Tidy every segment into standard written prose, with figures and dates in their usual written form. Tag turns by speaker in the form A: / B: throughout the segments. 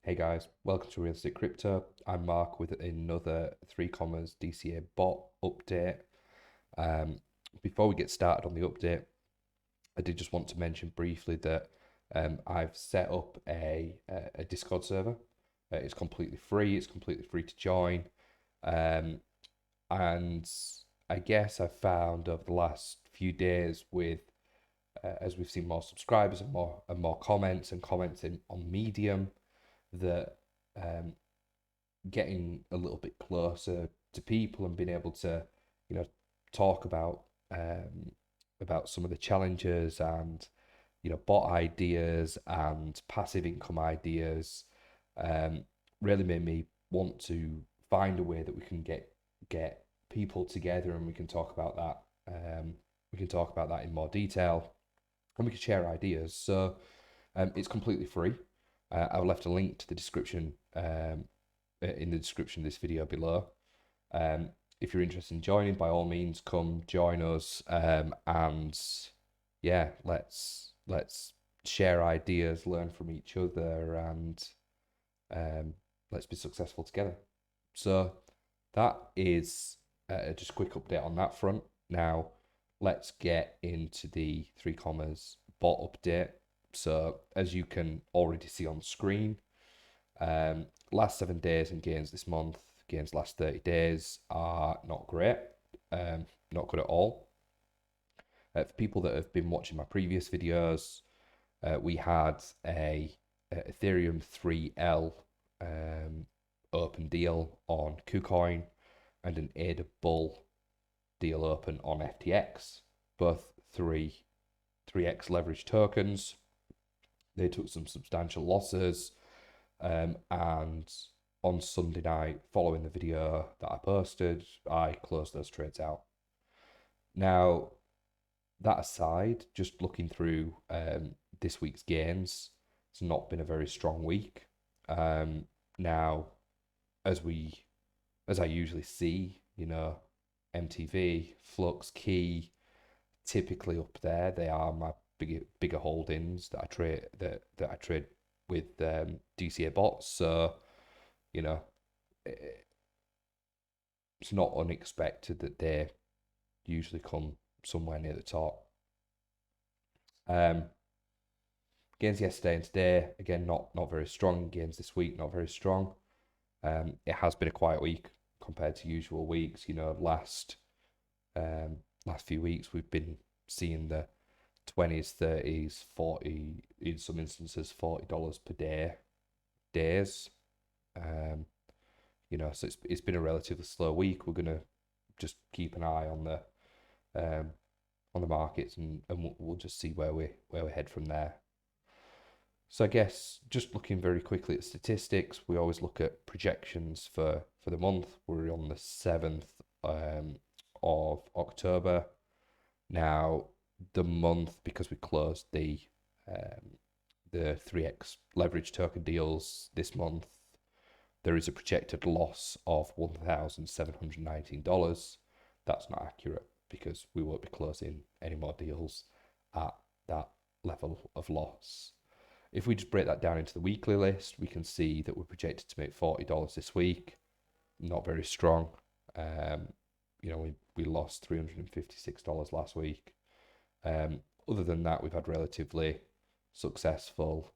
A: Hey guys, welcome to Real Estate Crypto. I'm Mark with another 3Commas DCA bot update. Um, Before we get started on the update, I did just want to mention briefly that I've set up a Discord server. It's completely free. It's completely free to join. Um, and I guess I've found over the last few days with as we've seen more subscribers and more comments and commenting on Medium that um, getting a little bit closer to people and being able to, you know, talk about some of the challenges and bot ideas and passive income ideas really made me want to find a way that we can get people together and we can talk about that. We can talk about that in more detail and we can share ideas. So it's completely free. I've left a link to the description in the description of this video below. Um, if you're interested in joining, by all means, come join us. And yeah, let's share ideas, learn from each other, and let's be successful together. So that is just a quick update on that front. Now let's get into the 3Commas bot update. So as you can already see on screen, last 7 days and gains this month, gains last 30 days are not great, not good at all. For people that have been watching my previous videos, we had a Ethereum 3L open deal on KuCoin and an ADA Bull deal open on FTX, both 3x leverage tokens. They took some substantial losses. And on Sunday night, following the video that I posted, I closed those trades out. Now, that aside, just looking through this week's gains, it's not been a very strong week. Now, as I usually see, MTV, Flux, Key, typically up there. They are my bigger holdings that I trade with DCA bots. So, you know, it's not unexpected that they usually come somewhere near the top. Um, Gains yesterday and today, again, not very strong. Gains this week, not very strong. It has been a quiet week compared to usual weeks. Last few weeks we've been seeing the 20s, 30s, 40, in some instances $40 per day days. So it's been a relatively slow week. We're gonna just keep an eye on the markets and we'll just see where we head from there. So I guess just looking very quickly at statistics, we always look at projections for the month. We're on the 7th of October. Now, the month, because we closed the 3x leverage token deals this month, there is a projected loss of $1,719. That's not accurate because we won't be closing any more deals at that level of loss. If we just break that down into the weekly list, we can see that we're projected to make $40 this week. Not very strong. We lost $356 last week. Other than that, we've had relatively successful,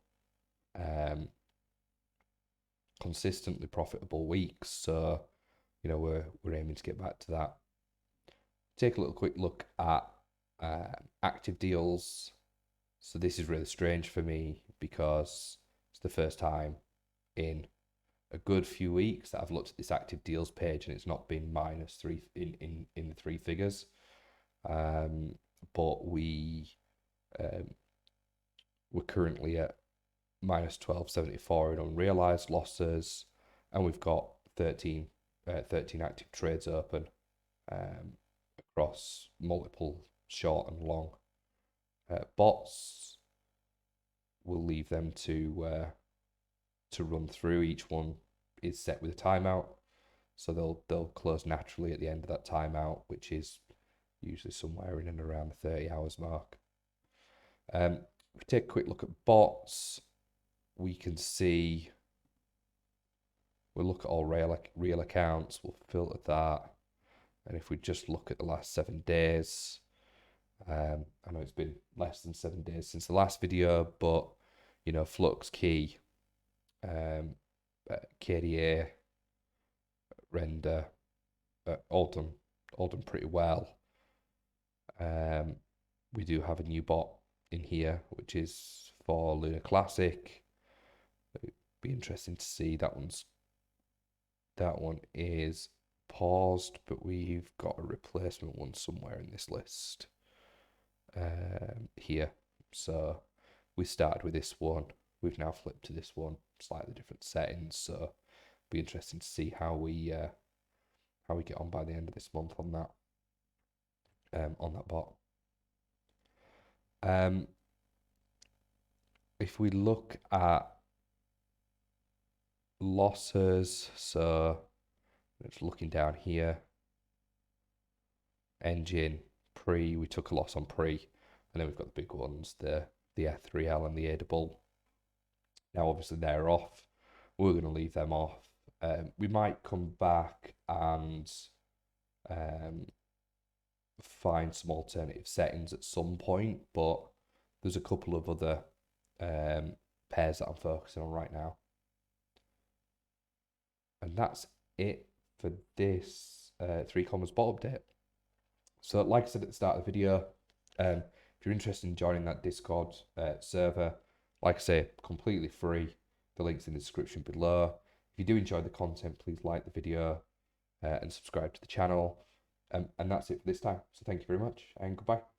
A: consistently profitable weeks. So, we're aiming to get back to that. Take a little quick look at active deals. So this is really strange for me because it's the first time in a good few weeks that I've looked at this active deals page and it's not been minus three in the three figures. But we're currently at minus 1274 in unrealized losses, and we've got 13 active trades open across multiple short and long bots. We'll leave them to run through. Each one is set with a timeout, so they'll close naturally at the end of that timeout, which is usually somewhere in and around the 30 hours mark. If we take a quick look at bots, we can see we'll look at all real accounts, we'll filter that. And if we just look at the last 7 days, I know it's been less than 7 days since the last video, but you know, Flux, Key, KDA, Render, all done pretty well. We do have a new bot in here, which is for Lunar Classic. It'd be interesting to see that one is paused, but we've got a replacement one somewhere in this list here. So we started with this one. We've now flipped to this one, slightly different settings. So it'll be interesting to see how we get on by the end of this month on that bot. If we look at losses, so just looking down here, engine, pre, we took a loss on pre, and then we've got the big ones, the F3L and the A double. Now obviously they're off. We're going to leave them off. We might come back and find some alternative settings at some point, but there's a couple of other pairs that I'm focusing on right now. And that's it for this 3Commas bot update. So like I said at the start of the video, if you're interested in joining that Discord server, like I say, completely free. The link's in the description below. If you do enjoy the content, please like the video and subscribe to the channel. And that's it for this time. So thank you very much and goodbye.